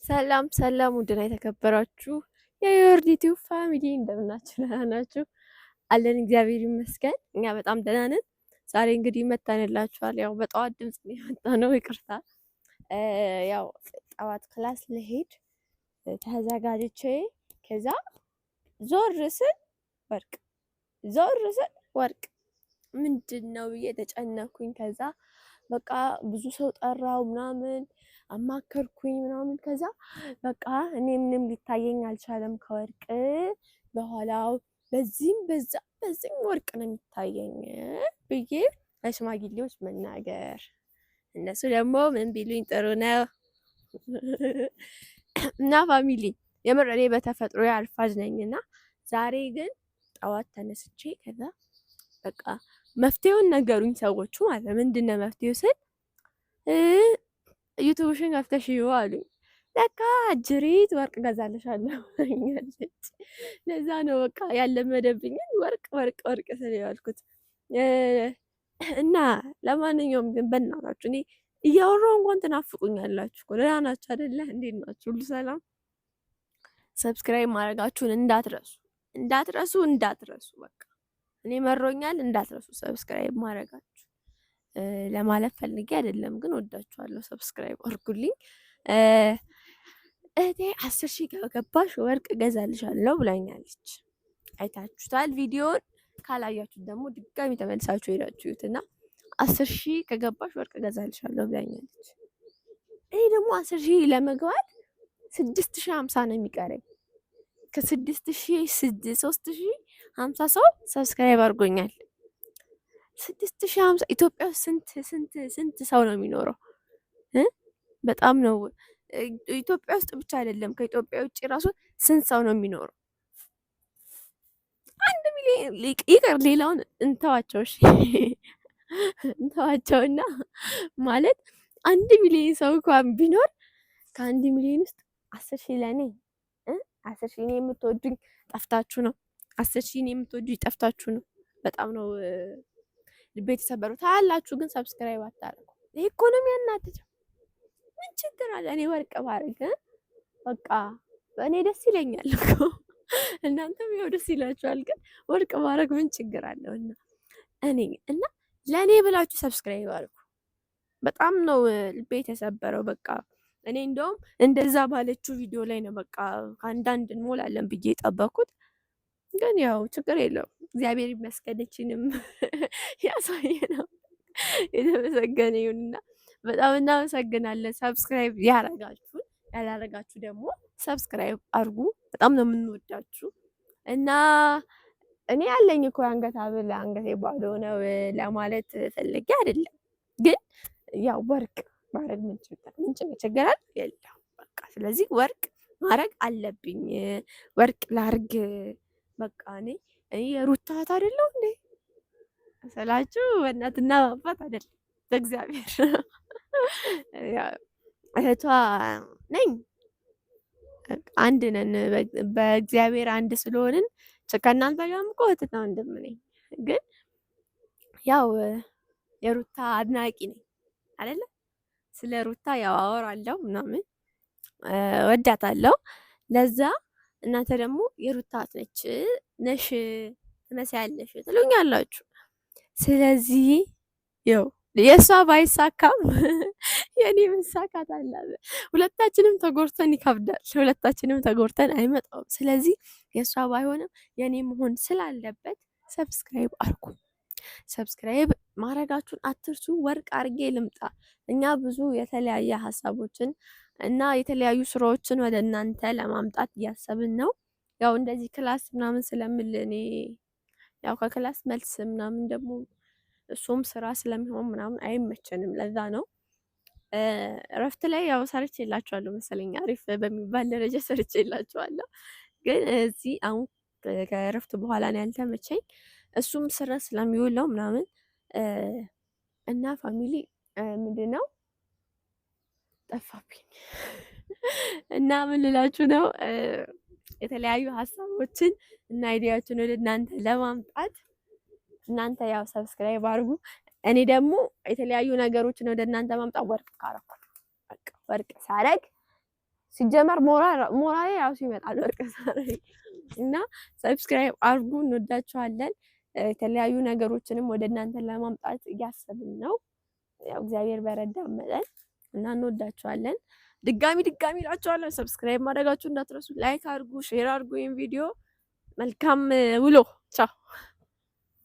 ሰላም ሰላም ውድና የተከበራችሁ የዮርዲቲው ፋሚሊ እንደምናችሁ ደህና ናችሁ? አለን እግዚአብሔር ይመስገን እኛ በጣም ደህና ነን። ዛሬ እንግዲህ መጣንላችኋል። ያው በጠዋት ድምፅ ነው የመጣነው፣ ይቅርታ። ያው ጠዋት ክላስ ልሄድ ተዘጋጅቼ ከዛ ዞር ስል ወርቅ ዞር ስል ወርቅ ምንድን ነው ብዬ ተጨነኩኝ። ከዛ በቃ ብዙ ሰው ጠራው ምናምን አማከርኩኝ ምናምን። ከዛ በቃ እኔ ምንም ሊታየኝ አልቻለም ከወርቅ በኋላው በዚህም በዚህም ወርቅ ነው የሚታየኝ ብዬ ለሽማግሌዎች መናገር። እነሱ ደግሞ ምን ቢሉኝ ጥሩ ነው እና ፋሚሊ የምር እኔ በተፈጥሮ አርፋጅ ነኝና ዛሬ ግን ጠዋት ተነስቼ ከዛ በቃ መፍትሄውን ነገሩኝ ሰዎቹ ማለት ነው። ምንድነው መፍትሄው ስል ዩቱብሽን ከፍተሽ ይዩ አሉኝ። ለካ አጅሪት ወርቅ ገዛልሻለሁ ብላኛለች። ለዛ ነው በቃ ያለመደብኝን ወርቅ ወርቅ ወርቅ ስል ያልኩት። እና ለማንኛውም ግን በእናታችሁ እኔ እያወራሁ እንኳን ትናፍቁኛላችሁ እኮ። ደህና ናችሁ አይደለ? እንዴት ናችሁ? ሁሉ ሰላም? ሰብስክራይብ ማድረጋችሁን እንዳትረሱ። በቃ እኔ መሮኛል፣ እንዳትረሱ ሰብስክራይብ ማድረጋችሁ ለማለት ፈልጌ አይደለም፣ ግን ወዳችኋለሁ። ሰብስክራይብ አድርጉልኝ። እህቴ 10,000 ከገባሽ ወርቅ ገዛልሻለሁ ብላኛለች። አይታችሁታል ቪዲዮን። ካላያችሁት ደግሞ ድጋሚ ተመልሳችሁ ሄዳችሁ እዩትና 10,000 ከገባሽ ወርቅ ገዛልሻለሁ ብላኛለች። እኔ ደግሞ 10,000 ለመግባት 6,050 ነው የሚቀረኝ። ከ6,000 3,050 ሰው ሰብስክራይብ አድርጎኛል። 6,050 ኢትዮጵያ ውስጥ ስንት ሰው ነው የሚኖረው? በጣም ነው። ኢትዮጵያ ውስጥ ብቻ አይደለም ከኢትዮጵያ ውጭ ራሱ ስንት ሰው ነው የሚኖረው? 1 ሚሊዮን ይቅር፣ ሌላውን እንተዋቸውና ማለት 1 ሚሊዮን ሰው እንኳን ቢኖር ከ1 ሚሊዮን ውስጥ 10,000 ለኔ 10,000 እኔ የምትወዱኝ ጠፍታችሁ ነው። 10,000 እኔ የምትወዱኝ ጠፍታችሁ ነው። በጣም ነው ልቤ የተሰበረው። ታያላችሁ ግን ሰብስክራይብ አታደርጉ። ይሄ ኢኮኖሚ ያናድደው። ምን ችግር አለ? እኔ ወርቅ ባረግ በቃ እኔ ደስ ይለኛል እኮ እናንተም ያው ደስ ይላችኋል። ግን ወርቅ ባረግ ምን ችግር አለው? እና ለእኔ ብላችሁ ሰብስክራይብ አድርጉ። በጣም ነው ልቤ የተሰበረው። በቃ እኔ እንደውም እንደዛ ባለችው ቪዲዮ ላይ ነው በቃ ከአንዳንድ እንሞላለን ብዬ የጠበኩት። ግን ያው ችግር የለውም፣ እግዚአብሔር ይመስገነችንም ያሳየ ነው። የተመሰገነ ይሁንና በጣም እናመሰግናለን። ሰብስክራይብ ያረጋችሁን፣ ያላረጋችሁ ደግሞ ሰብስክራይብ አርጉ። በጣም ነው የምንወዳችሁ። እና እኔ ያለኝ እኮ የአንገት ሐብል አንገቴ ባዶ ነው ለማለት ፈልጌ አይደለም። ግን ያው ወርቅ ማድረግ ምን ችግር አለ? የለም በቃ ስለዚህ ወርቅ ማድረግ አለብኝ። ወርቅ ላርግ በቃ እኔ የሩታ እህት አይደለሁ እንዴ ስላችሁ በእናትና በአባት አይደለም፣ በእግዚአብሔር እህቷ ነኝ። አንድ ነን በእግዚአብሔር አንድ ስለሆንን ከእናንተ ጋርም እኮ እህትና ወንድም ነኝ። ግን ያው የሩታ አድናቂ ነኝ አይደለ? ስለ ሩታ ያው አወራለሁ ምናምን ወዳታለሁ። ለዛ እናንተ ደግሞ የሩታ ነሽ ትመስያለሽ ትሉኛላችሁ። ስለዚህ ያው የእሷ ባይሳካም የኔ መሳካት አለ። ሁለታችንም ተጎርተን ይከብዳል። ሁለታችንም ተጎርተን አይመጣውም። ስለዚህ የእሷ ባይሆንም የኔ መሆን ስላለበት ሰብስክራይብ አርጉ። ሰብስክራይብ ማድረጋችሁን አትርሱ። ወርቅ አርጌ ልምጣ። እኛ ብዙ የተለያየ ሀሳቦችን እና የተለያዩ ስራዎችን ወደ እናንተ ለማምጣት እያሰብን ነው። ያው እንደዚህ ክላስ ምናምን ስለምል እኔ ያው ከክላስ መልስ ምናምን ደግሞ እሱም ስራ ስለሚሆን ምናምን አይመቸንም። ለዛ ነው እረፍት ላይ ያው ሰርቼላችኋለሁ መሰለኝ፣ አሪፍ በሚባል ደረጃ ሰርቼላችኋለሁ። ግን እዚህ አሁን ከእረፍት በኋላ ነው ያልተመቸኝ። እሱም ስራ ስለሚውለው ምናምን እና ፋሚሊ ምንድነው ጠፋብኝ እና ምን ልላችሁ ነው፣ የተለያዩ ሀሳቦችን እና አይዲያዎችን ወደ እናንተ ለማምጣት እናንተ ያው ሰብስክራይብ አድርጉ። እኔ ደግሞ የተለያዩ ነገሮችን ወደ እናንተ ማምጣት ወርቅ ካረኩ በቃ ወርቅ ሳረግ ሲጀመር ሞራሌ ራሱ ይመጣል ወርቅ ሳረግ እና ሰብስክራይብ አድርጉ። እንወዳችኋለን። የተለያዩ ነገሮችንም ወደ እናንተ ለማምጣት እያሰብን ነው። ያው እግዚአብሔር በረዳ መጠን እና እንወዳችኋለን። ድጋሚ እላችኋለሁ ሰብስክራይብ ማድረጋችሁ እንዳትረሱ። ላይክ አድርጉ፣ ሼር አድርጉ ይሄን ቪዲዮ። መልካም ውሎ። ቻው